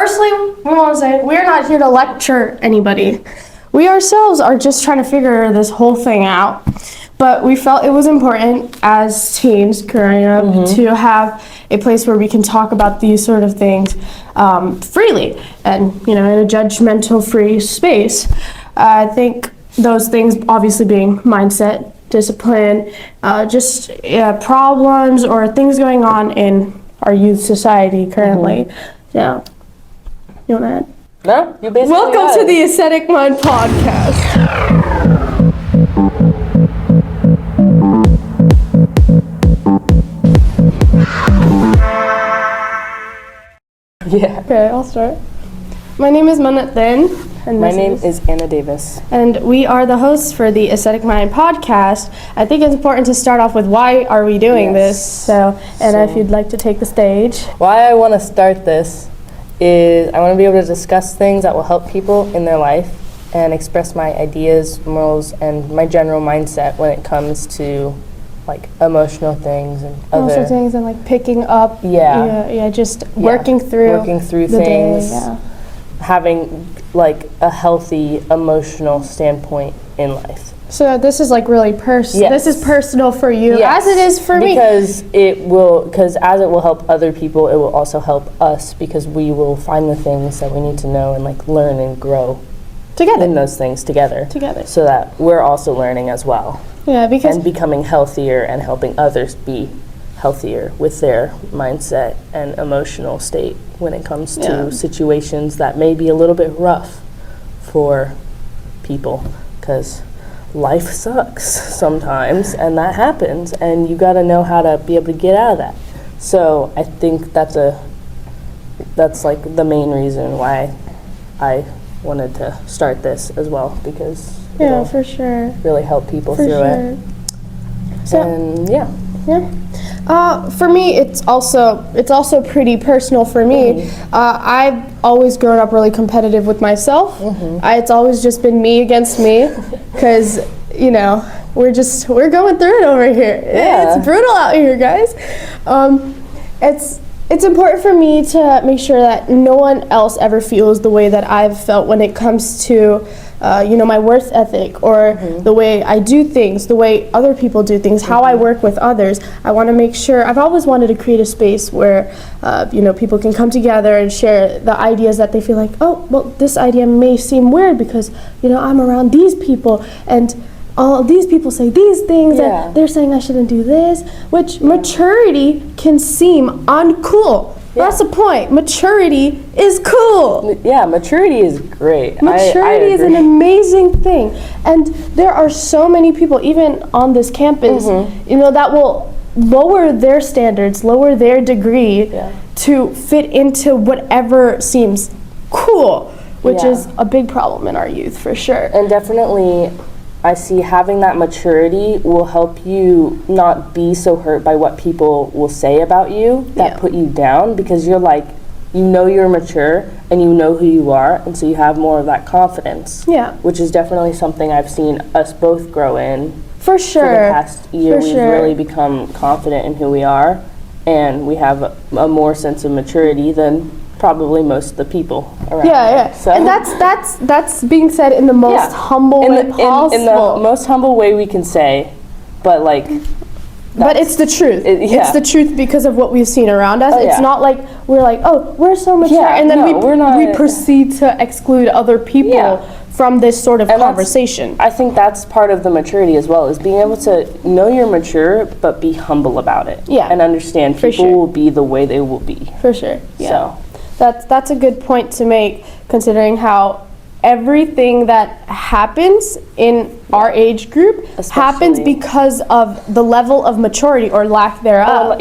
firstly, we want to say we're not here to lecture anybody. We ourselves are just trying to figure this whole thing out. But we felt it was important as teens growing up to have a place where we can talk about these sort of things freely and, in a judgmental-free space. I think those things obviously being mindset, discipline, problems or things going on in our youth society currently. Yeah. You want to add? No, you basically Welcome to the Ascetic Mind podcast. Yeah. Okay, I'll start. My name is Mannat then. And my name is Anna Davis. And we are the hosts for the Ascetic Mind podcast. I think it's important to start off with why are we doing this. So, Anna, if you'd like to take the stage. Why I want to start this is I want to be able to discuss things that will help people in their life and express my ideas, morals, and my general mindset when it comes to like emotional things and other things and like picking up. Just working through things. Day, having like a healthy emotional standpoint in life. So this is like really personal. This is personal for you as it is for me. Because as it will help other people, it will also help us because we will find the things that we need to know and like learn and grow together in those things together. So that we're also learning as well. Yeah, because and becoming healthier and helping others be healthier with their mindset and emotional state when it comes to situations that may be a little bit rough for people because life sucks sometimes and that happens and you got to know how to be able to get out of that. So I think that's like the main reason why I wanted to start this as well because for sure really help people through it. So, for me, it's also pretty personal for me. I've always grown up really competitive with myself. It's always just been me against me, because we're going through it over here. It's brutal out here, guys. It's important for me to make sure that no one else ever feels the way that I've felt when it comes to my worth ethic or the way I do things, the way other people do things, how I work with others. I want to make sure, I've always wanted to create a space where, people can come together and share the ideas that they feel like, oh, well, this idea may seem weird because, I'm around these people and all these people say these things and they're saying I shouldn't do this, which maturity can seem uncool. That's the point. Maturity is cool. Yeah, maturity is great. Maturity is an amazing thing. And there are so many people, even on this campus, that will lower their standards, lower their degree to fit into whatever seems cool, which is a big problem in our youth, for sure. And definitely, I see having that maturity will help you not be so hurt by what people will say about you that put you down because you're like, you're mature and you know who you are, and so you have more of that confidence. Yeah. Which is definitely something I've seen us both grow in. For sure. For the past year, we've really become confident in who we are, and we have a more sense of maturity than probably most of the people around. So. And that's being said in the most humble way possible. In the most humble way we can say, but like. But it's the truth. It's the truth because of what we've seen around us. It's not like we're like, oh, we're so mature, and then we proceed to exclude other people from this sort of conversation. I think that's part of the maturity as well, is being able to know you're mature, but be humble about it. Yeah. And understand people will be the way they will be. For sure. Yeah. So. That's a good point to make, considering how everything that happens in our age group happens because of the level of maturity or lack thereof.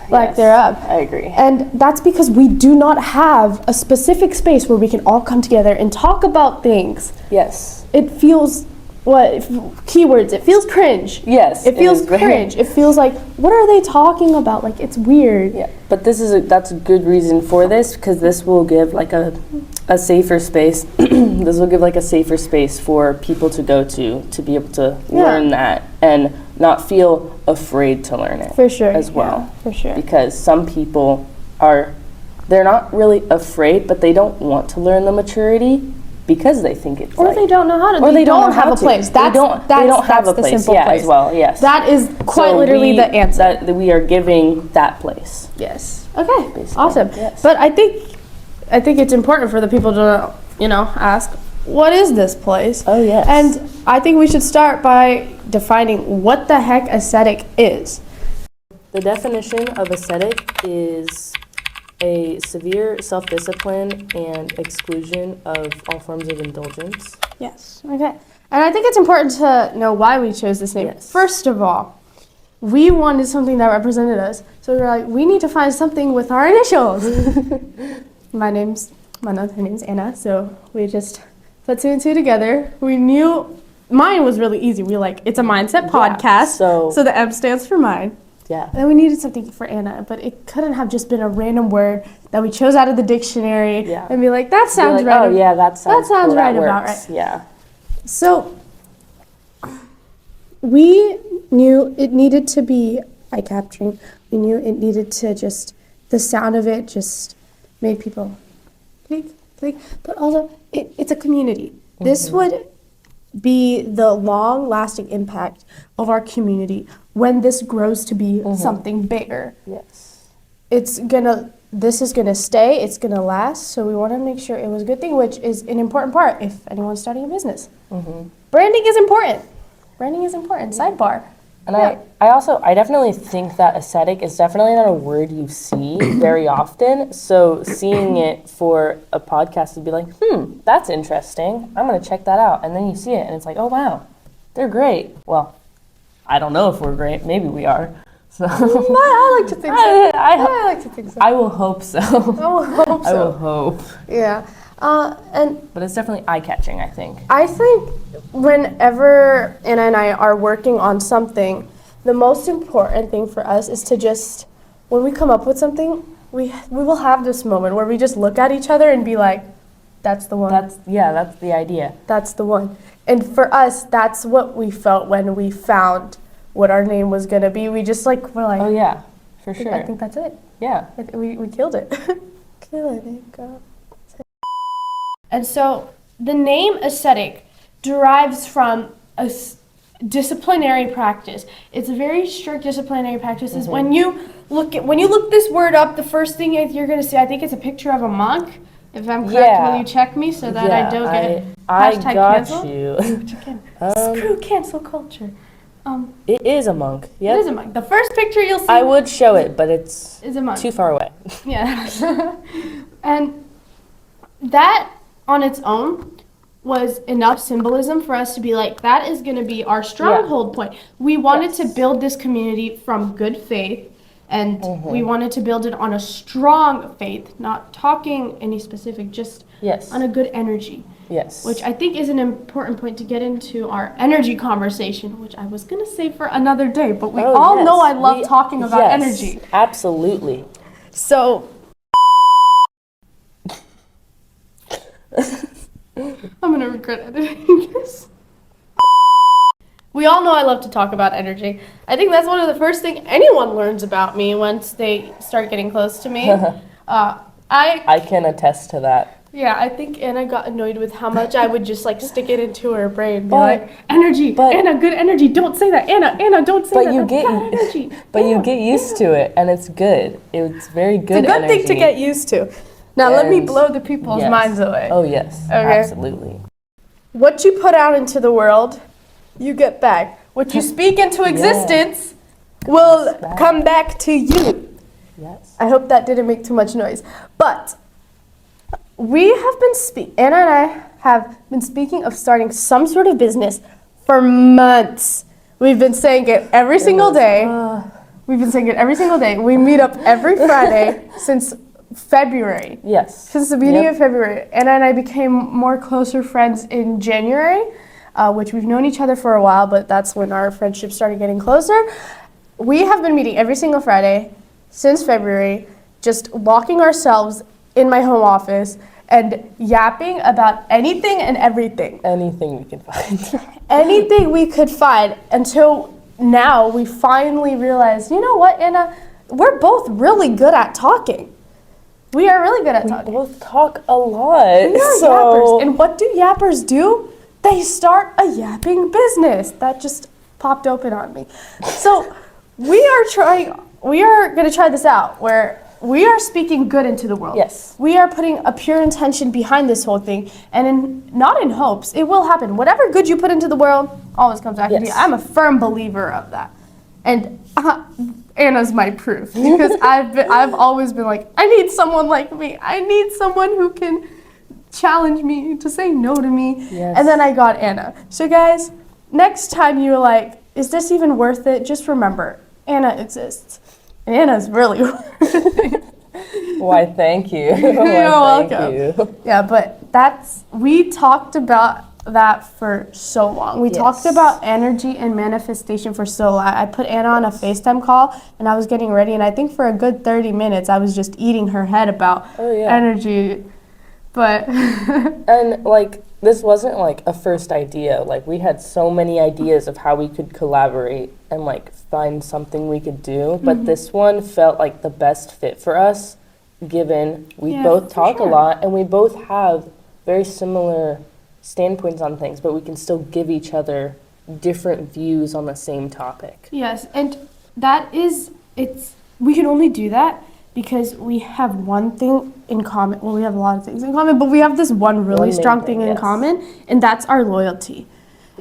Lack thereof. I agree. And that's because we do not have a specific space where we can all come together and talk about things. Yes. It feels keywords, it feels cringe. Yes. It feels cringe. It feels like, what are they talking about? Like, it's weird. Yeah. But that's a good reason for this, because this will give like a safer space. This will give like a safer space for people to go to be able to learn that and not feel afraid to learn it. For sure. As well. Yeah, for sure. Because some people are they're not really afraid, but they don't want to learn the maturity because they think it's or they don't know how to. Or they don't have a place. They don't have a place. Yeah, place. as well. Yes. That is quite literally the answer. That we are giving that place. Yes. Okay. Basically. Awesome. Yes. But I think it's important for the people to ask, what is this place? Oh yes. And I think we should start by defining what the heck ascetic is. The definition of ascetic is a severe self-discipline and exclusion of all forms of indulgence. Yes. Okay. And I think it's important to know why we chose this name. Yes. First of all, we wanted something that represented us. So we were like, we need to find something with our initials. My name's Mannat, her name's Anna. So we just put 2 and 2 together. We knew mine was really easy. We were like, it's a mindset podcast. So the M stands for mine. Yeah. And then we needed something for Anna, but it couldn't have just been a random word that we chose out of the dictionary and be like, that sounds right. Oh, yeah, that sounds cool. right that about works. right. Yeah. So we knew it needed to be eye-capturing. We knew it needed to the sound of it just made people click, click. But also, it's a community. Mm-hmm. This would be the long-lasting impact of our community when this grows to be something bigger. Yes. This is gonna stay, it's gonna last, so we wanna make sure it was a good thing, which is an important part if anyone's starting a business. Mm-hmm. Branding is important. Sidebar. And I definitely think that ascetic is definitely not a word you see very often. So seeing it for a podcast would be like, that's interesting. I'm going to check that out. And then you see it and it's like, oh, wow, they're great. Well, I don't know if we're great. Maybe we are. So I like to think so. I like to think so. I will hope so. I will hope. Yeah. But it's definitely eye-catching, I think. I think whenever Anna and I are working on something, the most important thing for us is to just, when we come up with something, we will have this moment where we just look at each other and be like, that's the one. That's the idea. That's the one. And for us, that's what we felt when we found what our name was going to be. We just we're like, oh yeah, for sure. I think that's it. Yeah. We killed it. Killing it, girl. And so the name ascetic derives from a disciplinary practice. It's a very strict disciplinary practice. Mm-hmm. When you look this word up, the first thing you're going to see, I think it's a picture of a monk. If I'm correct, will you check me so that I don't get hashtag canceled? I got you. Screw cancel culture. It is a monk. Yep. It is a monk. The first picture you'll see. I would show it, but it's a monk. Too far away. Yeah. And that on its own was enough symbolism for us to be like, that is going to be our stronghold point. We wanted to build this community from good faith, and we wanted to build it on a strong faith, not talking any specific, just on a good energy. Yes. Which I think is an important point to get into our energy conversation, which I was going to save for another day, but we all know I love talking about energy. Absolutely. So I'm going to regret editing this. We all know I love to talk about energy. I think that's one of the first things anyone learns about me once they start getting close to me. I can attest to that. Yeah, I think Anna got annoyed with how much I would just stick it into her brain. Be like, energy, Anna, good energy. Don't say that, Anna, don't say that. Energy. But you get used to it, and it's good. It's very good. It's a good thing to get used to. Now let me blow the people's minds away. Oh yes, absolutely. What you put out into the world, you get back. What you speak into existence will come back to you. Yes. I hope that didn't make too much noise. But we have been Anna and I have been speaking of starting some sort of business for months. We've been saying it every single day. We've been saying it every single day. We meet up every Friday since February. Yes. Since the beginning of February. Anna and I became more closer friends in January, which we've known each other for a while, but that's when our friendship started getting closer. We have been meeting every single Friday since February, just locking ourselves in my home office and yapping about anything and everything. Anything we could find. Anything we could find, until now we finally realized, you know what, Anna? We're both really good at talking. We are really good at We talking. both talk a lot. We are yappers. And what do yappers do? They start a yapping business. That just popped open on me. So we are going to try this out where we are speaking good into the world. Yes. We are putting a pure intention behind this whole thing, and not in hopes. It will happen. Whatever good you put into the world always comes back to you. I'm a firm believer of that. And Anna's my proof, because I've always been like, I need someone like me. I need someone who can challenge me to say no to me. Yes. And then I got Anna. So guys, next time you're like, is this even worth it? Just remember, Anna exists. And Anna's really worth it. Why, thank you. You're welcome. You. Yeah, but we talked about that for so long. We talked about energy and manifestation for so long. I put Anna on a FaceTime call, and I was getting ready, and I think for a good 30 minutes, I was just eating her head about energy. But and like, this wasn't like a first idea. Like, we had so many ideas of how we could collaborate and like find something we could do. But this one felt like the best fit for us, given we both talk a lot and we both have very similar standpoints on things, but we can still give each other different views on the same topic. Yes, and we can only do that because we have one thing in common. Well, we have a lot of things in common, but we have this one really strong thing in common, and that's our loyalty.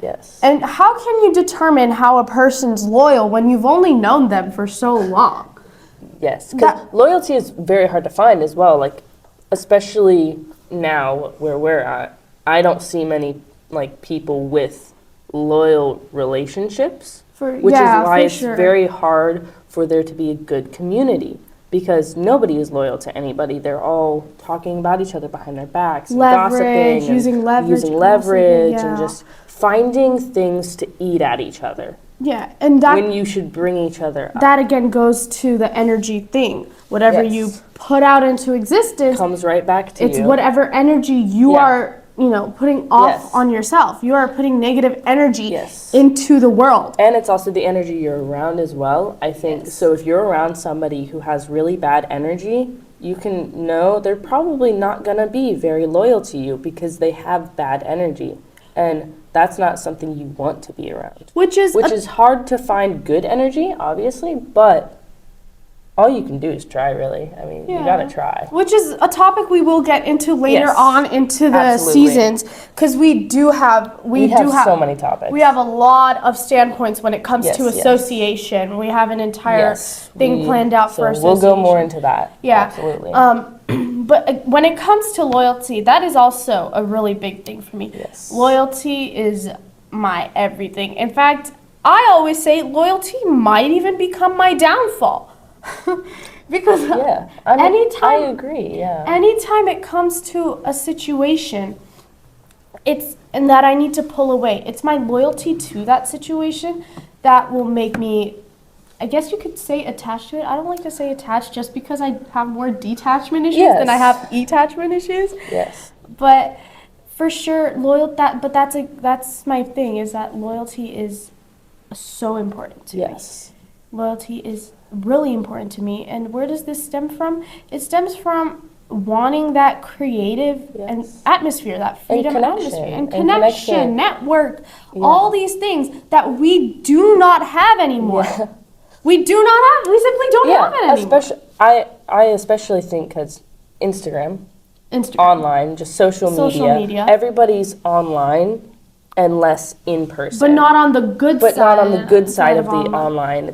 Yes. And how can you determine how a person's loyal when you've only known them for so long? Yes, because loyalty is very hard to find as well. Like, especially now where we're at, I don't see many like people with loyal relationships, which is why it's very hard for there to be a good community, because nobody is loyal to anybody. They're all talking about each other behind their backs, and gossiping, using leverage, and just finding things to eat at each other. Yeah, and that when you should bring each other up. That again goes to the energy thing. Whatever you put out into existence comes right back to you. It's whatever energy you are, putting off on yourself. You are putting negative energy into the world. And it's also the energy you're around as well. I think so if you're around somebody who has really bad energy, you can know they're probably not going to be very loyal to you because they have bad energy. And that's not something you want to be around. Which is hard to find good energy, obviously, but all you can do is try, really. I mean, you gotta try. Which is a topic we will get into later on into the seasons, because we have so many topics. We have a lot of standpoints when it comes to association. We have an entire thing planned out for association. We'll go more into that. Yeah, absolutely. But when it comes to loyalty, that is also a really big thing for me. Yes. Loyalty is my everything. In fact, I always say loyalty might even become my downfall. Because I agree. Anytime it comes to a situation, and that I need to pull away, it's my loyalty to that situation that will make me, I guess you could say, attached to it. I don't like to say attached just because I have more detachment issues than I have attachment issues. Yes. But for sure, that's my thing, is that loyalty is so important to me. Loyalty is really important to me. And where does this stem from? It stems from wanting that creative and atmosphere, that freedom and atmosphere, and connection, network, all these things that we do not have anymore. We simply don't have it anymore. I especially think because Instagram, online, just social media, everybody's online and less in person. But not on the good side of the online.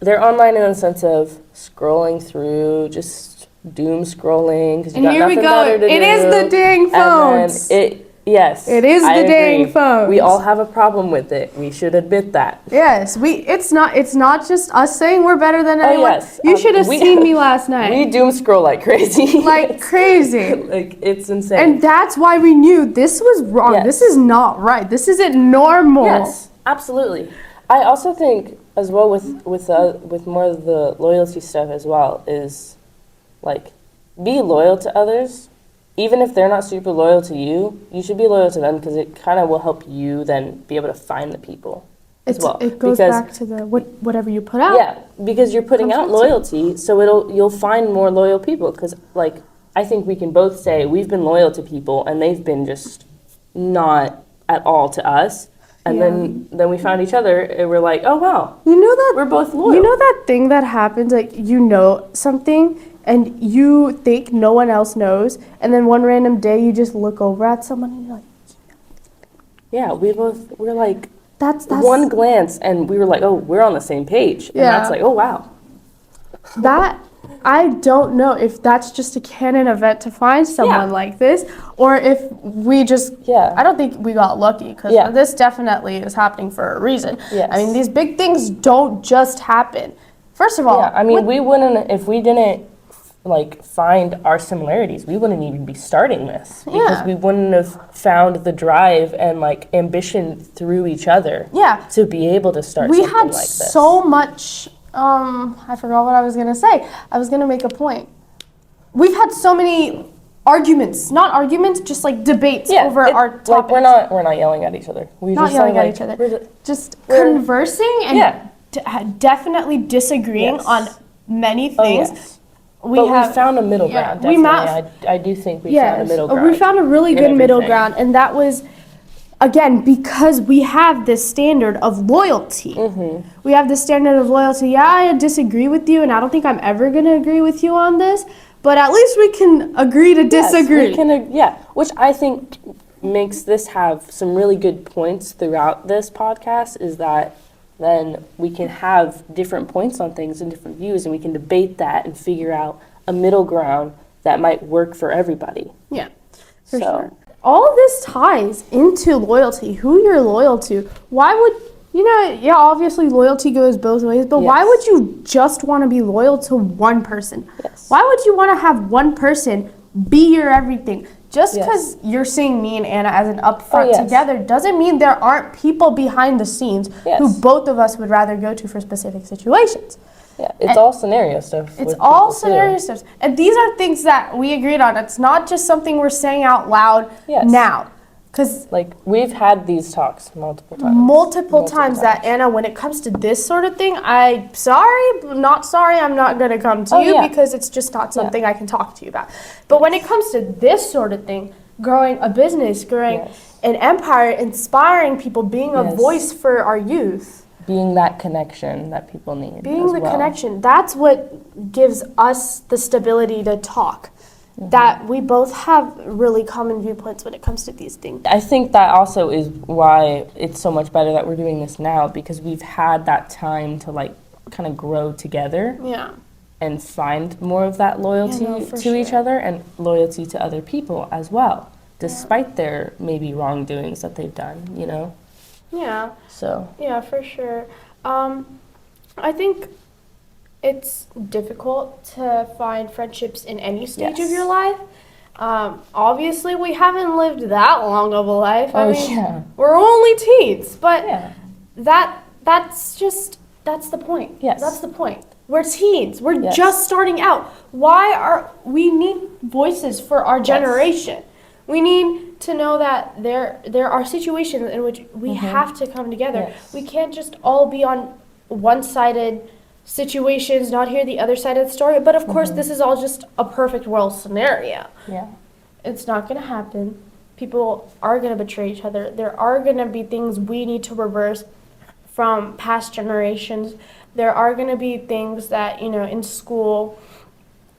They're online in the sense of scrolling through, just doom scrolling, because you got nothing better to do. It is the dang phones. It is the dang phones. We all have a problem with it. We should admit that. Yes, it's not just us saying we're better than anyone. You should have seen me last night. We doom scroll like crazy. Like crazy. Like, it's insane. And that's why we knew this was wrong. This is not right. This isn't normal. Yes, absolutely. I also think as well with more of the loyalty stuff as well is like, be loyal to others. Even if they're not super loyal to you, you should be loyal to them, because it kind of will help you then be able to find the people as well. It goes back to the whatever you put out. Yeah, because you're putting out loyalty, so you'll find more loyal people. Because like I think we can both say we've been loyal to people, and they've been just not at all to us. And then we found each other, and we're like, oh wow, we're both loyal. You know that thing that happens, like you know something, and you think no one else knows, and then one random day you just look over at someone and you're like, yeah, we're like. That's one glance, and we were like, oh, we're on the same page. And that's like, oh, wow. That, I don't know if that's just a canon event to find someone like this, or if we just, I don't think we got lucky, because this definitely is happening for a reason. Yes. I mean, these big things don't just happen. First of all. Yeah, I mean, we wouldn't, if we didn't, like, find our similarities, we wouldn't even be starting this. Because we wouldn't have found the drive and, like, ambition through each other to be able to start something like this. We had so much, I forgot what I was going to say. I was going to make a point. We've had so many arguments, not arguments, just, like, debates over our topics. Like, we're not yelling at each other. We're not just yelling at each other. Just conversing and definitely disagreeing on many things. Oh, yes. We found a middle ground, definitely. I do think we found a middle ground. We found a really good middle ground, and that was, again, because we have this standard of loyalty. Mm-hmm. We have this standard of loyalty. Yeah, I disagree with you, and I don't think I'm ever going to agree with you on this, but at least we can agree to disagree. Which I think makes this have some really good points throughout this podcast, is that then we can have different points on things and different views, and we can debate that and figure out a middle ground that might work for everybody. Yeah, for sure. All of this ties into loyalty, who you're loyal to. Why would, obviously loyalty goes both ways, but why would you just want to be loyal to one person? Yes. Why would you want to have one person be your everything? Just because you're seeing me and Anna as an upfront together doesn't mean there aren't people behind the scenes who both of us would rather go to for specific situations. Yeah, it's all scenario stuff. It's all scenario stuff. And these are things that we agreed on. It's not just something we're saying out loud now. Because like, we've had these talks multiple times. Multiple times that, Anna, when it comes to this sort of thing, I'm not going to come to you because it's just not something I can talk to you about. But when it comes to this sort of thing, growing a business, growing an empire, inspiring people, being a voice for our youth. Being that connection that people need. Being the connection. That's what gives us the stability to talk. That we both have really common viewpoints when it comes to these things. I think that also is why it's so much better that we're doing this now, because we've had that time to like kind of grow together and find more of that loyalty to each other and loyalty to other people as well, despite their maybe wrongdoings that they've done, you know? Yeah. So. Yeah, for sure. I think it's difficult to find friendships in any stage of your life. Obviously, we haven't lived that long of a life. I mean, we're only teens, but that's the point. Yes. That's the point. We're teens. We're just starting out. We need voices for our generation. We need to know that there are situations in which we have to come together. Yes. We can't just all be on one-sided situations, not hear the other side of the story. But of course, this is all just a perfect world scenario. Yeah. It's not going to happen. People are going to betray each other. There are going to be things we need to reverse from past generations. There are going to be things that, in school,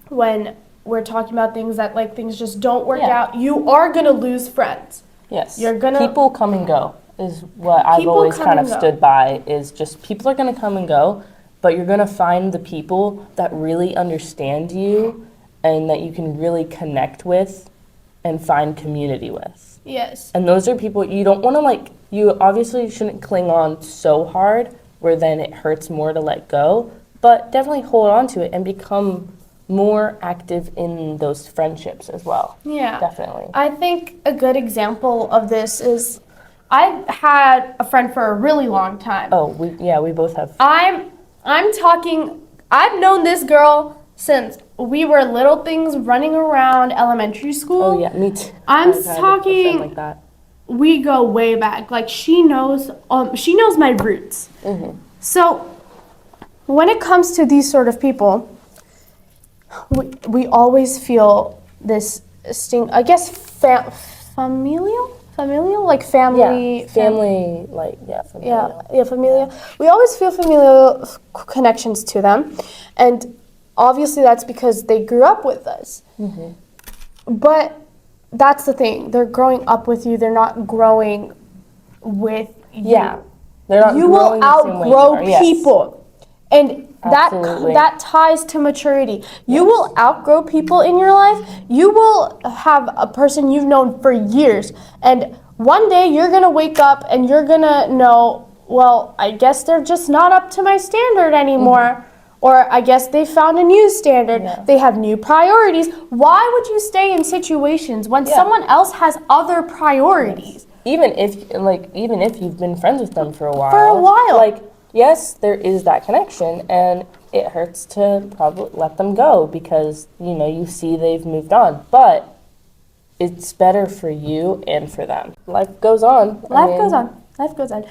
when we're talking about things that, like, things just don't work out, you are going to lose friends. Yes. People come and go is what I've always kind of stood by, is just people are going to come and go, but you're going to find the people that really understand you and that you can really connect with and find community with. Yes. And those are people you don't want to, you obviously shouldn't cling on so hard where then it hurts more to let go, but definitely hold on to it and become more active in those friendships as well. Yeah. Definitely. I think a good example of this is I've had a friend for a really long time. Oh, we both have. I've known this girl since we were little things running around elementary school. Oh yeah, me too. I'm talking like that. we go way back. Like she knows my roots. So when it comes to these sort of people, we always feel this sting. I guess familial, like family. Family, like familial. Familial. We always feel familial connections to them, and obviously that's because they grew up with us. But that's the thing. They're growing up with you. They're not growing with you. Yeah. They're not you will outgrow people. And that ties to maturity. You will outgrow people in your life. You will have a person you've known for years. And one day you're going to wake up and you're going to know, well, I guess they're just not up to my standard anymore. Or I guess they found a new standard. Yeah. They have new priorities. Why would you stay in situations when someone else has other priorities? Even if you've been friends with them for a while. Like, yes, there is that connection, and it hurts to probably let them go because, you see they've moved on. But it's better for you and for them. Life goes on. Life goes on.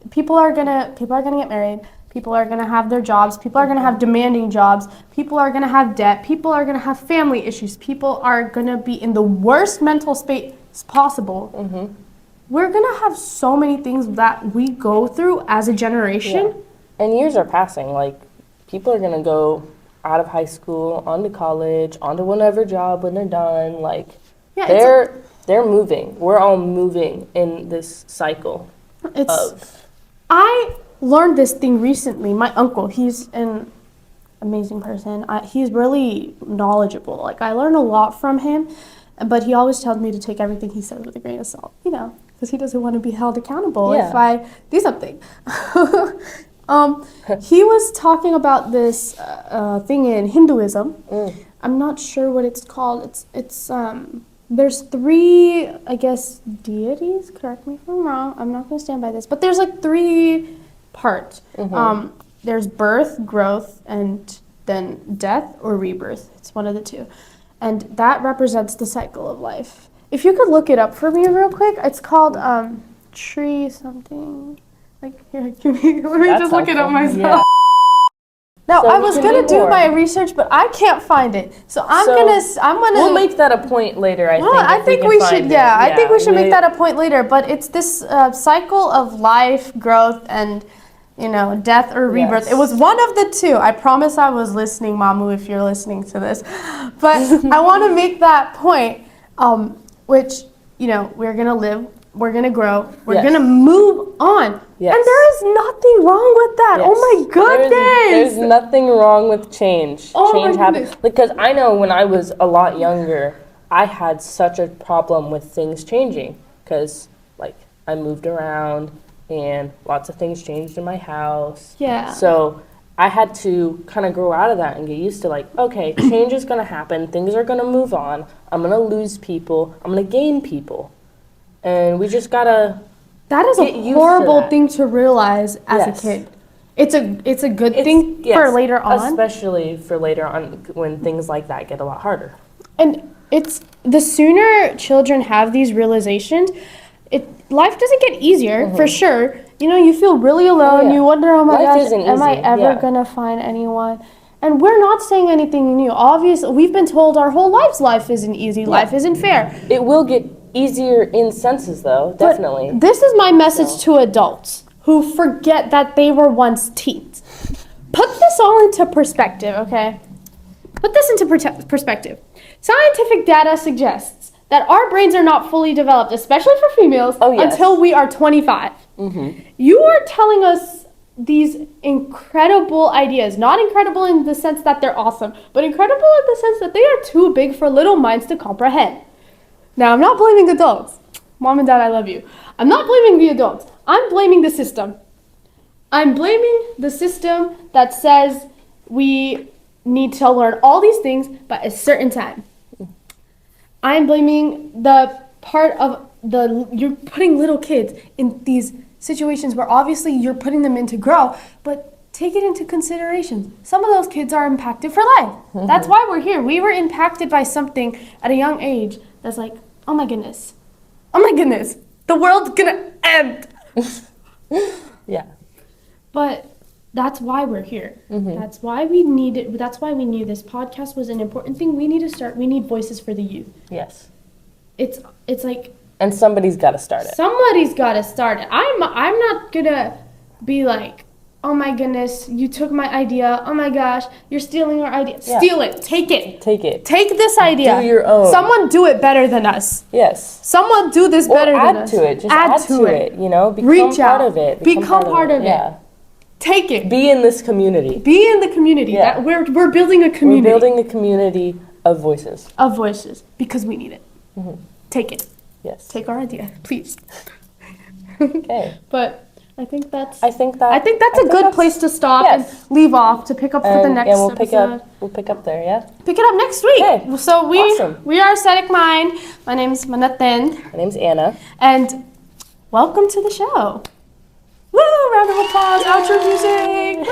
People are gonna get married. People are going to have their jobs. People are going to have demanding jobs. People are going to have debt. People are going to have family issues. People are going to be in the worst mental space possible. We're going to have so many things that we go through as a generation. Yeah. And years are passing. Like, people are going to go out of high school, onto college, onto whatever job when they're done. Like, they're moving. We're all moving in this cycle I learned this thing recently. My uncle, he's an amazing person. He's really knowledgeable. Like, I learn a lot from him, but he always tells me to take everything he says with a grain of salt, because he doesn't want to be held accountable if I do something. He was talking about this thing in Hinduism. I'm not sure what it's called. It's there's 3, I guess, deities. Correct me if I'm wrong. I'm not going to stand by this, but there's like 3 parts. There's birth, growth, and then death or rebirth. It's one of the 2. And that represents the cycle of life. If you could look it up for me real quick, it's called tree something. Like, here, let me just look it up myself. Yeah. Now, I was going to do my research, but I can't find it. So I'm gonna. We'll make that a point later, I think. I think we should, I think we should make that a point later. But it's this cycle of life, growth, and, death or rebirth. It was one of the 2. I promise I was listening, Mamu, if you're listening to this. But I want to make that point, which, we're going to live, we're going to grow, we're going to move on. Yes. And there is nothing wrong with that. Yes. Oh my goodness. There's nothing wrong with change. Change happens. Because I know when I was a lot younger, I had such a problem with things changing. Because, I moved around and lots of things changed in my house. Yeah. So I had to kind of grow out of that and get used to, okay, change is going to happen. Things are going to move on. I'm going to lose people. I'm going to gain people. And we just got to That is a horrible thing to realize as a kid. It's a good thing for later on. Especially for later on when things like that get a lot harder. And it's the sooner children have these realizations, life doesn't get easier, for sure. You feel really alone. You wonder, oh my gosh, am I ever going to find anyone? And we're not saying anything new. Obviously, we've been told our whole lives life isn't easy, life isn't fair. It will get easier in senses, though, definitely. But this is my message to adults who forget that they were once teens. Put this all into perspective, okay? Put this into perspective. Scientific data suggests that our brains are not fully developed, especially for females, until we are 25. You are telling us these incredible ideas, not incredible in the sense that they're awesome, but incredible in the sense that they are too big for little minds to comprehend. Now, I'm not blaming adults. Mom and Dad, I love you. I'm not blaming the adults. I'm blaming the system. I'm blaming the system that says we need to learn all these things by a certain time. I'm blaming the part of you're putting little kids in these situations where obviously you're putting them in to grow, but take it into consideration. Some of those kids are impacted for life. That's why we're here. We were impacted by something at a young age that's like, oh my goodness, the world's gonna end. Yeah. But that's why we're here. That's why we needed. That's why we knew this podcast was an important thing. We need to start. We need voices for the youth. Yes. It's like. And somebody's got to start it. Somebody's got to start it. I'm not gonna be like, oh my goodness, you took my idea. Oh my gosh, you're stealing our idea. Yeah. Steal it. Take it. Take it. Take this idea. Do your own. Someone do it better than us. Yes. Someone do this Or better add than us. to it. Just add to it. You know, become Reach part out. of it. Become part of it. Yeah. Take it. Be in this community. Be in the community. Yeah. That we're building a community. We're building a community of voices. Of voices because we need it. Take it. Yes. Take our idea, please. Okay. But I think that's I think that's a good place to stop and leave off to pick up for the next episode. We'll pick up there, yeah? Pick it up next week. Okay. So Awesome. we are Ascetic Mind. My name's Mannat. My name's Anna. And welcome to the show. Woo! Round of applause. Outro music.